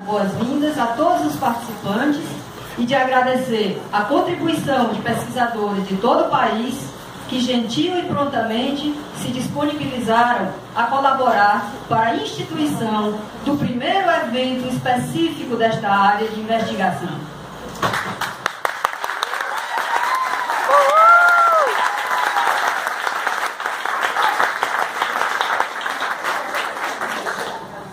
Boas-vindas a todos os participantes e de agradecer a contribuição de pesquisadores de todo o país que gentil e prontamente se disponibilizaram a colaborar para a instituição do primeiro evento específico desta área de investigação.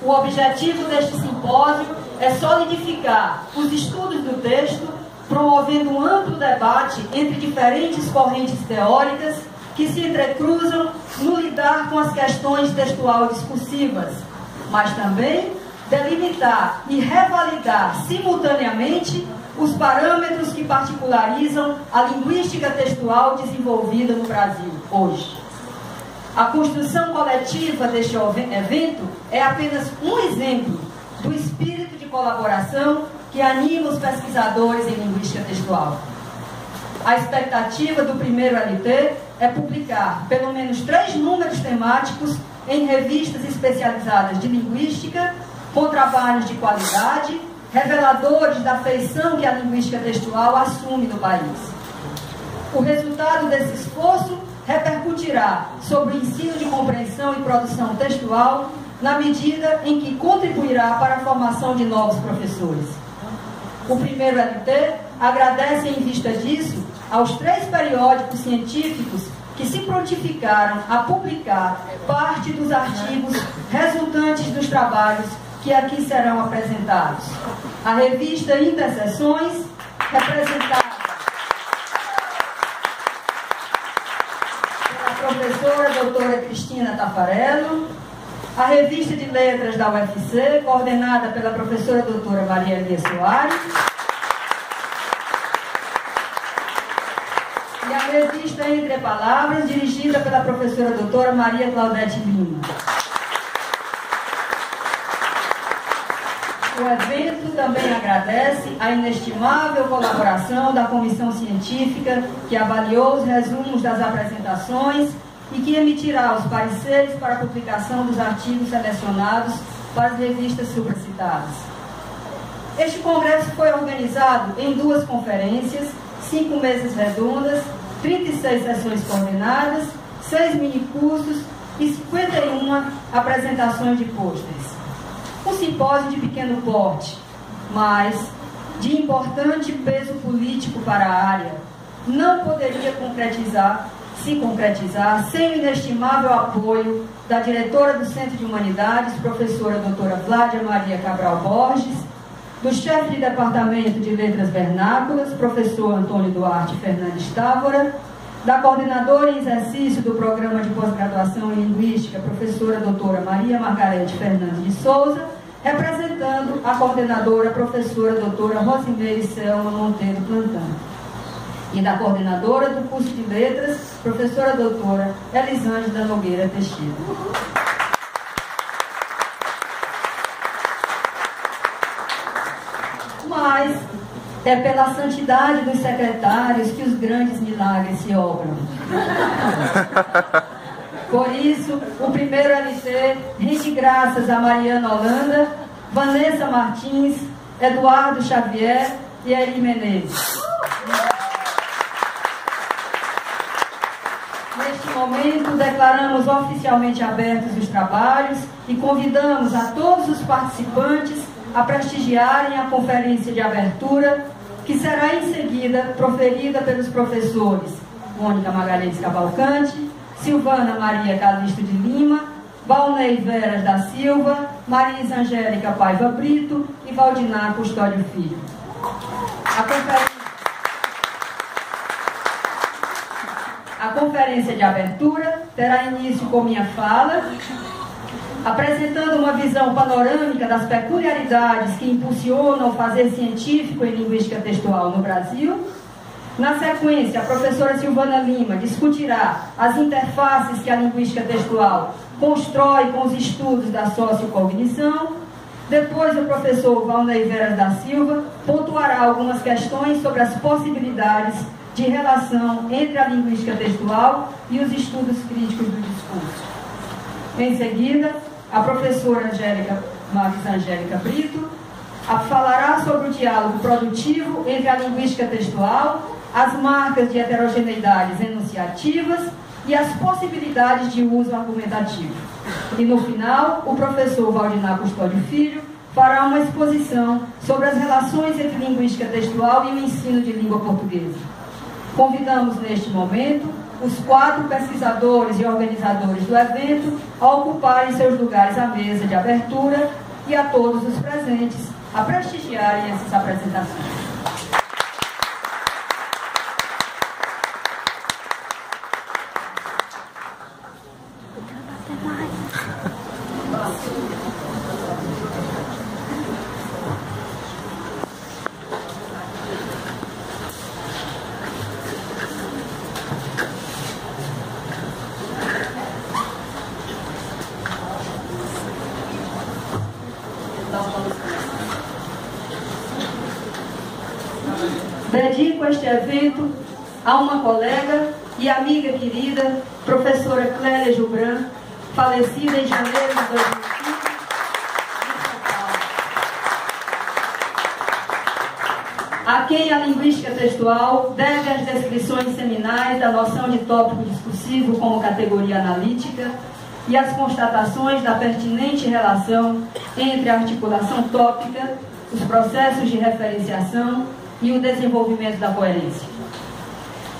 O objetivo deste simpósio é solidificar os estudos do texto, promovendo um amplo debate entre diferentes correntes teóricas que se entrecruzam no lidar com as questões textual discursivas, mas também delimitar e revalidar simultaneamente os parâmetros que particularizam a linguística textual desenvolvida no Brasil hoje. A construção coletiva deste evento é apenas um exemplo do espírito de colaboração que anima os pesquisadores em linguística textual. A expectativa do primeiro LT é publicar pelo menos 3 números temáticos em revistas especializadas de linguística, com trabalhos de qualidade, reveladores da feição que a linguística textual assume no país. O resultado desse esforço repercutirá sobre o ensino de compreensão e produção textual na medida em que contribuirá para a formação de novos professores. O primeiro LT agradece em vista disso aos 3 periódicos científicos que se prontificaram a publicar parte dos artigos resultantes dos trabalhos que aqui serão apresentados. A revista Interseções, representada professora doutora Cristina Tafarello, a revista de letras da UFC, coordenada pela professora doutora Maria Elia Soares, e a revista Entre Palavras, dirigida pela professora doutora Maria Claudete Lima. O evento também agradece a inestimável colaboração da comissão científica que avaliou os resumos das apresentações e que emitirá os pareceres para a publicação dos artigos selecionados para as revistas supracitadas. Este congresso foi organizado em 2 conferências, 5 mesas redondas, 36 sessões coordenadas, 6 minicursos e 51 apresentações de pôsteres. Um simpósio de pequeno porte, mas de importante peso político para a área, não poderia se concretizar sem o inestimável apoio da diretora do Centro de Humanidades, professora doutora Vládia Maria Cabral Borges, do chefe de Departamento de Letras Vernáculas, professor Antônio Duarte Fernandes Távora, da coordenadora em exercício do Programa de Pós-Graduação em Linguística, professora doutora Maria Margarete Fernandes de Souza, representando a coordenadora, professora doutora Rosimeire Selma Monteiro Plantão, e da coordenadora do curso de Letras, professora doutora Elisângela Nogueira Teixeira. Mas é pela santidade dos secretários que os grandes milagres se obram. Por isso, o primeiro LT rende graças a Mariana Holanda, Vanessa Martins, Eduardo Xavier e Eri Menezes. Neste momento, declaramos oficialmente abertos os trabalhos e convidamos a todos os participantes a prestigiarem a conferência de abertura, que será em seguida proferida pelos professores Mônica Magalhães Cavalcante, Silvana Maria Calixto de Lima, Valnei Veras da Silva, Marisa Angélica Paiva Brito e Valdinar Custódio Filho. A conferência de abertura terá início com minha fala, apresentando uma visão panorâmica das peculiaridades que impulsionam o fazer científico em linguística textual no Brasil. Na sequência, a professora Silvana Lima discutirá as interfaces que a linguística textual constrói com os estudos da sociocognição. Depois, o professor Valnei Veras da Silva pontuará algumas questões sobre as possibilidades de relação entre a linguística textual e os estudos críticos do discurso. Em seguida, a professora Marisa Angélica Brito falará sobre o diálogo produtivo entre a linguística textual, as marcas de heterogeneidades enunciativas e as possibilidades de uso argumentativo. E no final, o professor Valdinar Custódio Filho fará uma exposição sobre as relações entre linguística textual e o ensino de língua portuguesa. Convidamos neste momento os 4 pesquisadores e organizadores do evento a ocuparem seus lugares à mesa de abertura e a todos os presentes a prestigiarem essas apresentações. Dedico este evento a uma colega e amiga querida, professora Clélia Jubran, falecida em janeiro de 2005, em São Paulo. A quem a linguística textual deve as descrições seminais da noção de tópico discursivo como categoria analítica e as constatações da pertinente relação entre a articulação tópica, os processos de referenciação e o desenvolvimento da coerência.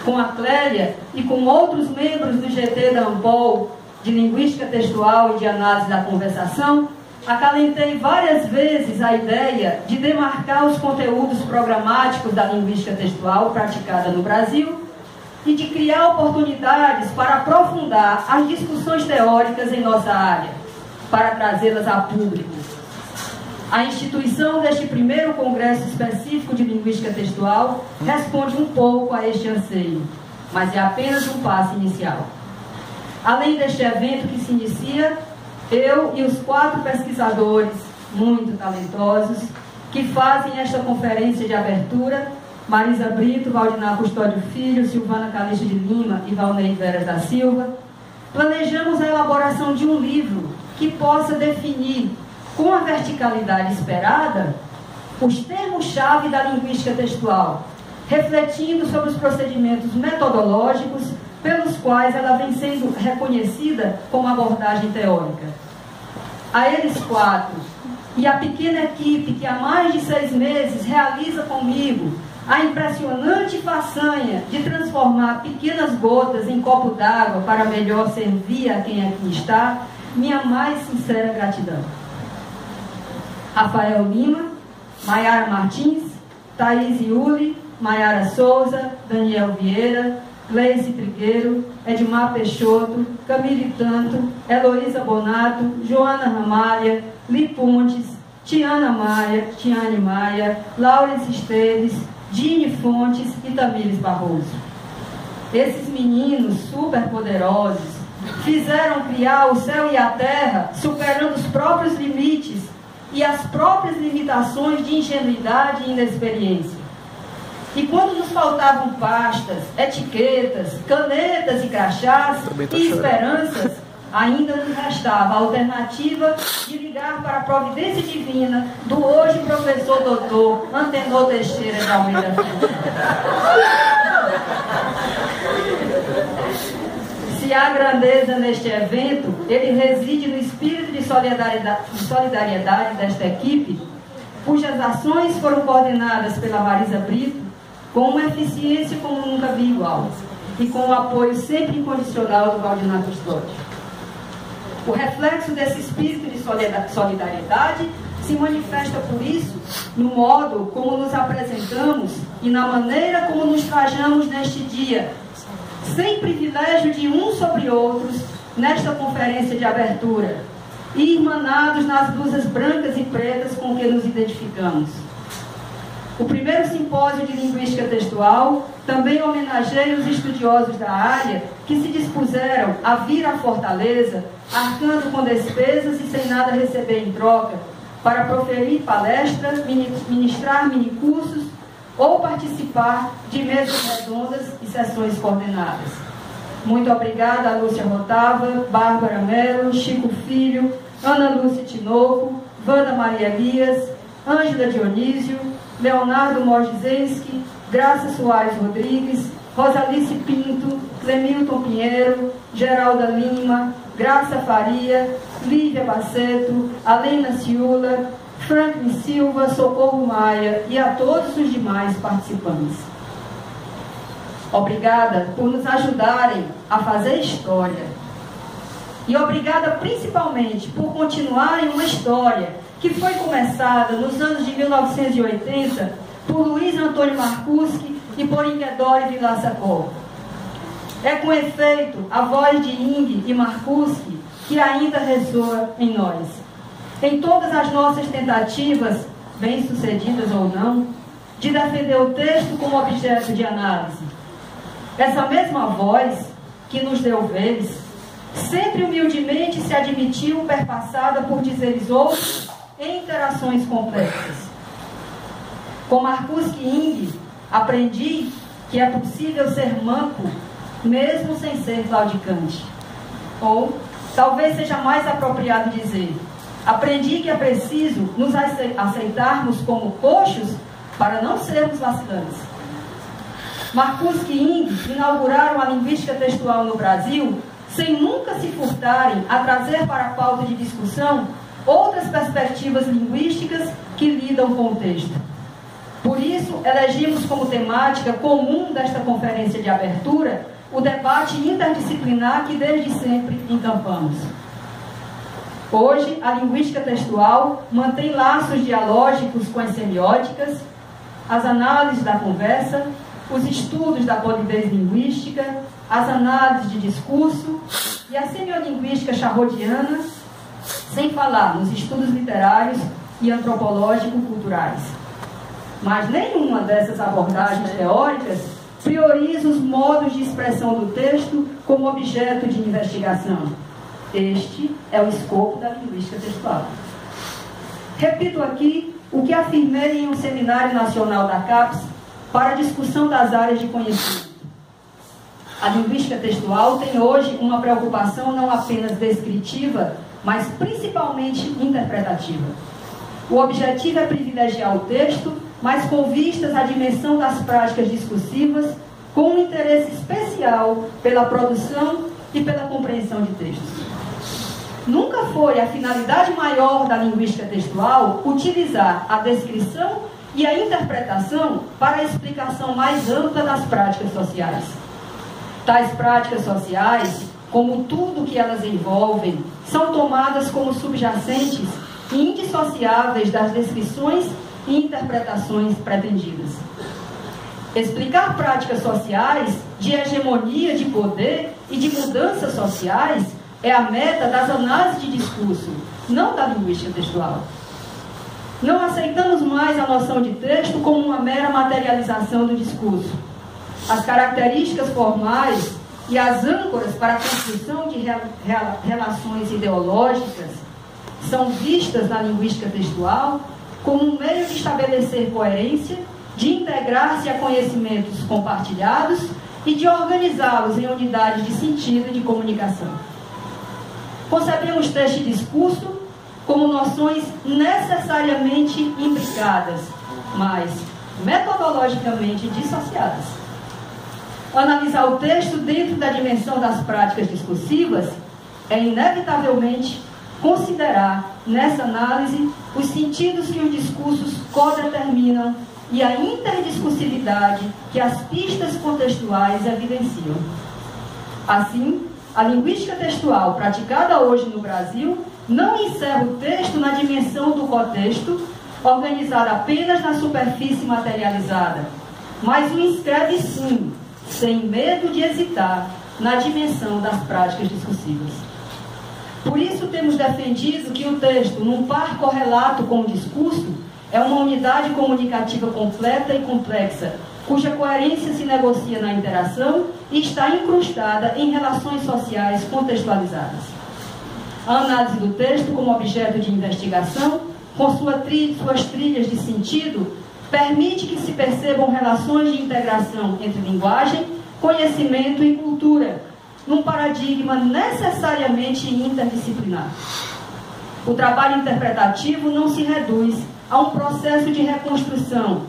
Com a Clélia e com outros membros do GT da ANPOL, de Linguística Textual e de Análise da Conversação, acalentei várias vezes a ideia de demarcar os conteúdos programáticos da linguística textual praticada no Brasil e de criar oportunidades para aprofundar as discussões teóricas em nossa área, para trazê-las a público. A instituição deste primeiro congresso específico de linguística textual responde um pouco a este anseio, mas é apenas um passo inicial. Além deste evento que se inicia, eu e os 4 pesquisadores muito talentosos que fazem esta conferência de abertura, Marisa Brito, Valdinar Custódio Filho, Silvana Calixto de Lima e Valnei Veras da Silva, planejamos a elaboração de um livro que possa definir, com a verticalidade esperada, os termos-chave da linguística textual, refletindo sobre os procedimentos metodológicos pelos quais ela vem sendo reconhecida como abordagem teórica. A eles 4 e a pequena equipe que há mais de 6 meses realiza comigo a impressionante façanha de transformar pequenas gotas em copo d'água para melhor servir a quem aqui está, minha mais sincera gratidão. Rafael Lima, Maiara Martins, Thaís Iuli, Maiara Souza, Daniel Vieira, Gleice Trigueiro, Edmar Peixoto, Camille Tanto, Heloísa Bonato, Joana Ramalha, Li Pontes, Tiane Maia, Laurence Esteves, Dini Fontes e Tamires Barroso. Esses meninos superpoderosos fizeram criar o céu e a terra, superando os próprios limites e as próprias limitações de ingenuidade e inexperiência. E quando nos faltavam pastas, etiquetas, canetas e crachás e esperanças, ainda nos restava a alternativa de ligar para a providência divina do hoje professor doutor Antenor Teixeira de Almeida Filho. Se há grandeza neste evento, ele reside no espírito de solidariedade desta equipe, cujas ações foram coordenadas pela Marisa Brito com uma eficiência como nunca vi igual e com o apoio sempre incondicional do Valdinar Custódio. O reflexo desse espírito de solidariedade se manifesta, por isso, no modo como nos apresentamos e na maneira como nos trajamos neste dia, sem privilégio de uns sobre outros, nesta conferência de abertura, e irmanados nas blusas brancas e pretas com que nos identificamos. O primeiro simpósio de linguística textual também homenageia os estudiosos da área que se dispuseram a vir à Fortaleza, arcando com despesas e sem nada receber em troca, para proferir palestras, ministrar minicursos ou participar de mesas redondas e sessões coordenadas. Muito obrigada a Lúcia Rotava, Bárbara Mello, Chico Filho, Ana Lúcia Tinoco, Wanda Maria Elias, Ângela Dionísio, Leonardo Morgizenski, Graça Soares Rodrigues, Rosalice Pinto, Clemilton Pinheiro, Geralda Lima, Graça Faria, Lívia Baceto, Alena Ciula, Franklin Silva, Socorro Maia e a todos os demais participantes. Obrigada por nos ajudarem a fazer história. E obrigada principalmente por continuarem uma história que foi começada nos anos de 1980 por Luiz Antônio Marcuski e por Inguedore Vilaça-Col. É com efeito a voz de Ing e Marcuski que ainda ressoa em nós. Em todas as nossas tentativas, bem-sucedidas ou não, de defender o texto como objeto de análise. Essa mesma voz que nos deu vez, sempre humildemente se admitiu perpassada por dizeres outros em interações complexas. Com Marcuski e Ing, aprendi que é possível ser manco mesmo sem ser claudicante. Ou, talvez seja mais apropriado dizer, aprendi que é preciso nos aceitarmos como coxos para não sermos vacilantes. Marcuski e Ing inauguraram a linguística textual no Brasil sem nunca se furtarem a trazer para a pauta de discussão outras perspectivas linguísticas que lidam com o texto. Por isso, elegimos como temática comum desta conferência de abertura o debate interdisciplinar que desde sempre encampamos. Hoje, a linguística textual mantém laços dialógicos com as semióticas, as análises da conversa, os estudos da polidez linguística, as análises de discurso e a semiolinguística charrodiana, sem falar nos estudos literários e antropológico-culturais. Mas nenhuma dessas abordagens teóricas prioriza os modos de expressão do texto como objeto de investigação. Este é o escopo da linguística textual. Repito aqui o que afirmei em um seminário nacional da CAPES para a discussão das áreas de conhecimento. A linguística textual tem hoje uma preocupação não apenas descritiva, mas principalmente interpretativa. O objetivo é privilegiar o texto, mas com vistas à dimensão das práticas discursivas, com um interesse especial pela produção e pela compreensão de textos. Nunca foi a finalidade maior da linguística textual utilizar a descrição e a interpretação para a explicação mais ampla das práticas sociais. Tais práticas sociais, como tudo que elas envolvem, são tomadas como subjacentes e indissociáveis das descrições e interpretações pretendidas. Explicar práticas sociais de hegemonia de poder e de mudanças sociais é a meta das análises de discurso, não da linguística textual. Não aceitamos mais a noção de texto como uma mera materialização do discurso. As características formais e as âncoras para a construção de relações ideológicas são vistas na linguística textual como um meio de estabelecer coerência, de integrar-se a conhecimentos compartilhados e de organizá-los em unidades de sentido e de comunicação. Concebemos texto e discurso como noções necessariamente imbricadas, mas metodologicamente dissociadas. Analisar o texto dentro da dimensão das práticas discursivas é, inevitavelmente, considerar, nessa análise, os sentidos que os discursos codeterminam e a interdiscursividade que as pistas contextuais evidenciam. Assim, a linguística textual praticada hoje no Brasil não encerra o texto na dimensão do contexto, organizada apenas na superfície materializada, mas o inscreve sim, sem medo de hesitar, na dimensão das práticas discursivas. Por isso temos defendido que o texto, num par correlato com o discurso, é uma unidade comunicativa completa e complexa, cuja coerência se negocia na interação e está incrustada em relações sociais contextualizadas. A análise do texto como objeto de investigação, com suas trilhas de sentido, permite que se percebam relações de integração entre linguagem, conhecimento e cultura, num paradigma necessariamente interdisciplinar. O trabalho interpretativo não se reduz a um processo de reconstrução,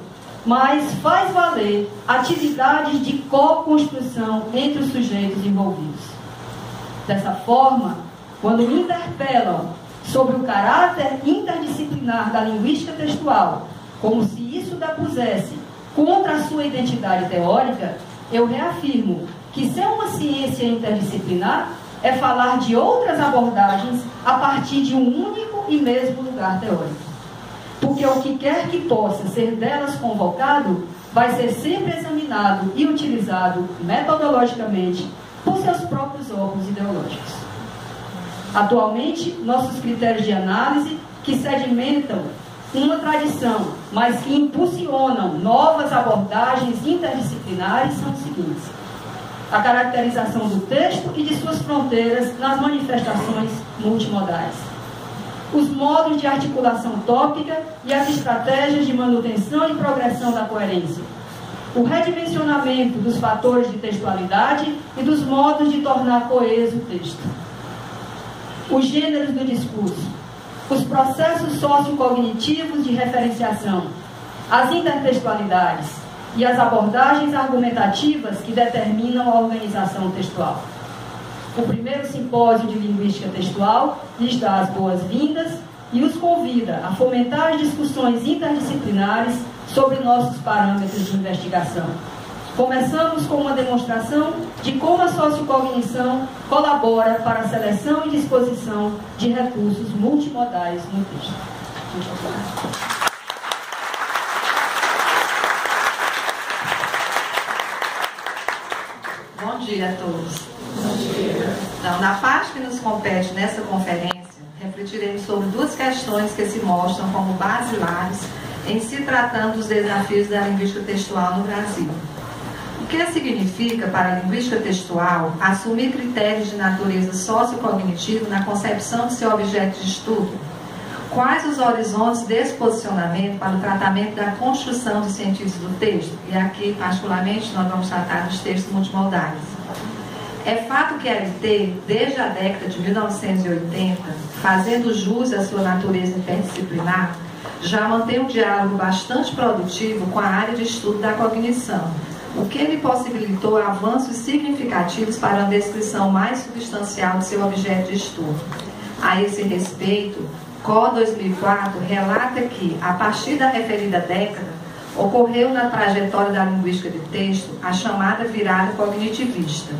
mas faz valer atividades de co-construção entre os sujeitos envolvidos. Dessa forma, quando interpelam sobre o caráter interdisciplinar da linguística textual, como se isso depusesse contra a sua identidade teórica, eu reafirmo que ser uma ciência interdisciplinar é falar de outras abordagens a partir de um único e mesmo lugar teórico. Porque o que quer que possa ser delas convocado vai ser sempre examinado e utilizado metodologicamente por seus próprios órgãos ideológicos. Atualmente, nossos critérios de análise, que sedimentam uma tradição, mas que impulsionam novas abordagens interdisciplinares, são os seguintes: a caracterização do texto e de suas fronteiras nas manifestações multimodais, os modos de articulação tópica e as estratégias de manutenção e progressão da coerência, o redimensionamento dos fatores de textualidade e dos modos de tornar coeso o texto, os gêneros do discurso, os processos sociocognitivos de referenciação, as intertextualidades e as abordagens argumentativas que determinam a organização textual. O primeiro simpósio de linguística textual lhes dá as boas-vindas e os convida a fomentar discussões interdisciplinares sobre nossos parâmetros de investigação. Começamos com uma demonstração de como a sociocognição colabora para a seleção e disposição de recursos multimodais no texto. Bom dia a todos. Bom dia. Então, na parte que nos compete nessa conferência, refletiremos sobre duas questões que se mostram como basilares em se tratando dos desafios da linguística textual no Brasil. O que significa para a linguística textual assumir critérios de natureza sociocognitiva na concepção de seu objeto de estudo? Quais os horizontes desse posicionamento para o tratamento da construção dos sentidos do texto? E aqui, particularmente, nós vamos tratar dos textos multimodais. É fato que a LT, desde a década de 1980, fazendo jus à sua natureza interdisciplinar, já mantém um diálogo bastante produtivo com a área de estudo da cognição, o que lhe possibilitou avanços significativos para uma descrição mais substancial de seu objeto de estudo. A esse respeito, CO 2004 relata que, a partir da referida década, ocorreu na trajetória da linguística de texto a chamada virada cognitivista,